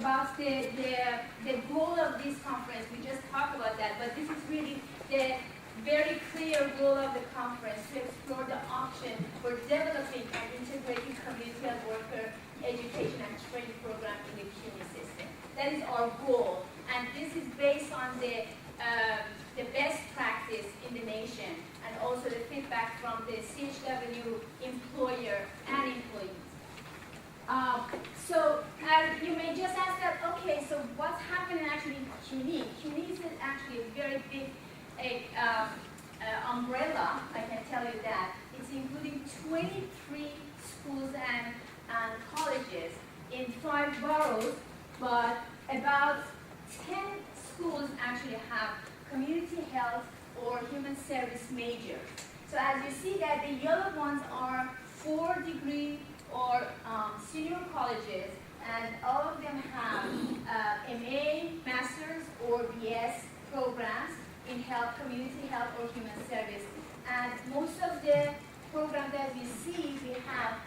about the goal of this conference. We just talked about that, but this is really the very clear goal of the conference, to explore the option for developing and integrating community health worker education and training program in the CUNY system. That is our goal, and this is based on the best practice in the nation, and also the feedback from the CHW employer and employees. So you may just ask that, okay, so what's happening actually in CUNY? CUNY is actually a very big umbrella, I can tell you that. It's including 23 schools and colleges in 5 boroughs, but about 10 schools actually have community health or human service majors. So as you see that the yellow ones are 4-degree or senior colleges, and all of them have MA, master's, or BS programs in health, community health, or human service. And most of the programs that we see, we have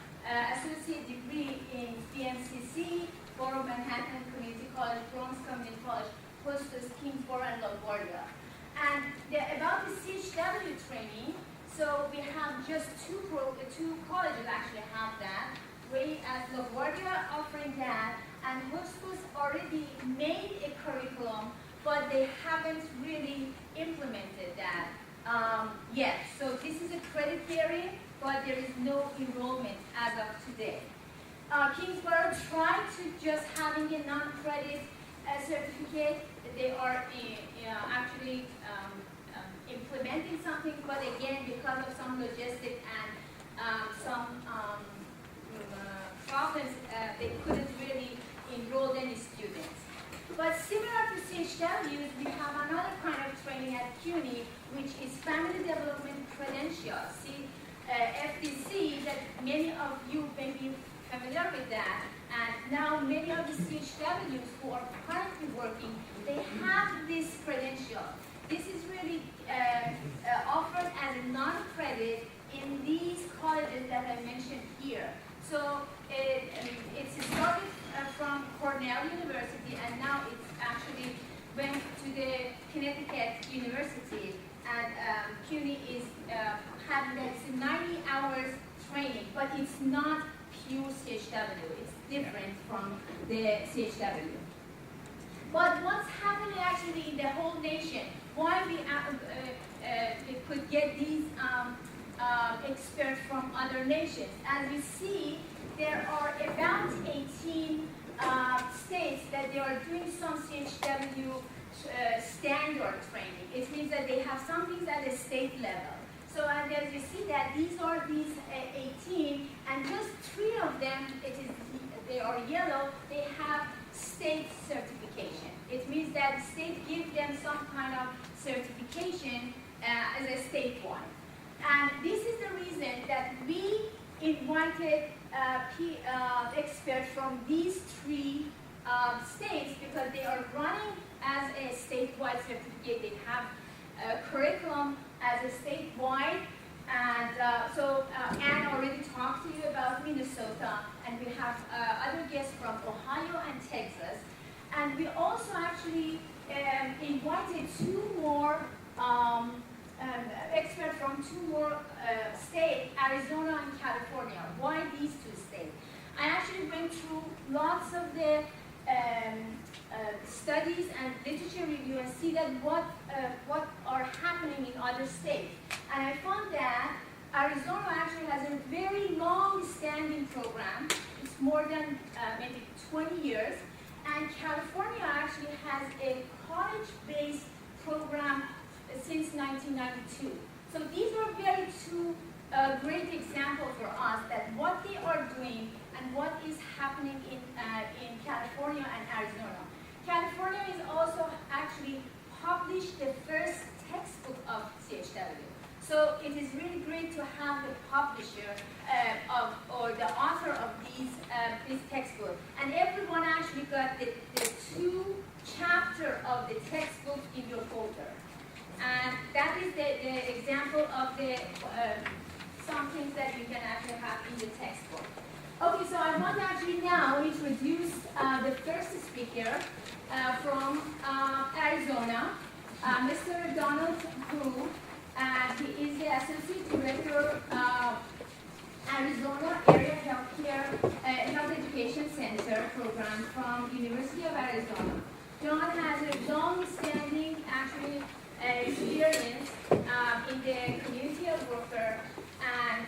associate degree in BMCC, Borough Manhattan Community College, Bronx Community College, Hostess, Kingsborough, and LaGuardia. And about the CHW training, so we have just two colleges actually have that. We at LaGuardia offering that, and Hostess already made a curriculum, but they haven't really implemented that yet. So this is a credit bearing, but there is no enrollment as of today. Kingsborough tried to just having a non-credit certificate. They are actually implementing something, but again, because of some logistic and some problems, they couldn't really enroll any students. But similar to CHWs, we have another kind of training at CUNY, which is Family Development Credentials. See, FDC, that many of you may be familiar with that, and now many of the CHWs who are currently working, they have this credential. This is really offered as a non-credit in these colleges that I mentioned here. So it's started from Cornell University, and now it's actually went to the Connecticut University, and CUNY is having that. It's 90 hours training, but it's not pure CHW. It's different from the CHW. But what's happening actually in the whole nation? Why we could get these experts from other nations? As we see, there are about 18 states that they are doing some CHW standard training. It means that they have some things at the state level. So and as you see that these are these 18, and just 3 of them, they are yellow, they have state certification. It means that the state gives them some kind of certification as a statewide. And this is the reason that we invited experts from these 3 states, because they are running as a statewide certificate. They have a curriculum as a statewide, and Anne already talked to you about Minnesota, and we have other guests from Ohio and Texas, and we also actually invited 2 more experts from 2 more states, Arizona and California. Why these 2 states? I actually went through lots of the studies and literature review and see that what are happening in other states. And I found that Arizona actually has a very long-standing program. It's more than maybe 20 years. And California actually has a college-based program since 1992. So these are very 2 great examples for us that what they are doing and what is happening in California and Arizona. California is also actually published the first textbook of CHW. So it is really great to have the publisher or the author of this textbook. And everyone actually got the 2 chapters of the textbook in your folder. And that is the example of the some things that you can actually have in the textbook. Okay, so I want to actually now introduce the first speaker from Arizona, Mr. Donald Hu. He is the Associate Director Arizona Area Health Education Center program from University of Arizona. John has a long-standing actually experience in the community of worker, and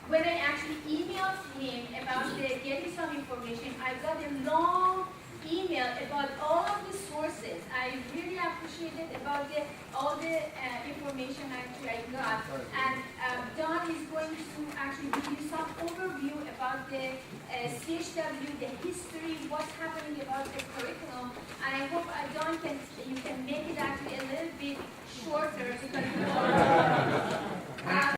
when I actually emailed him about getting some information, I got a long email about all of the sources. I really appreciated about all the information actually I got. And Don is going to actually give you some overview about the CHW, the history, what's happening about the curriculum. And I hope Don you can make it actually a little bit shorter because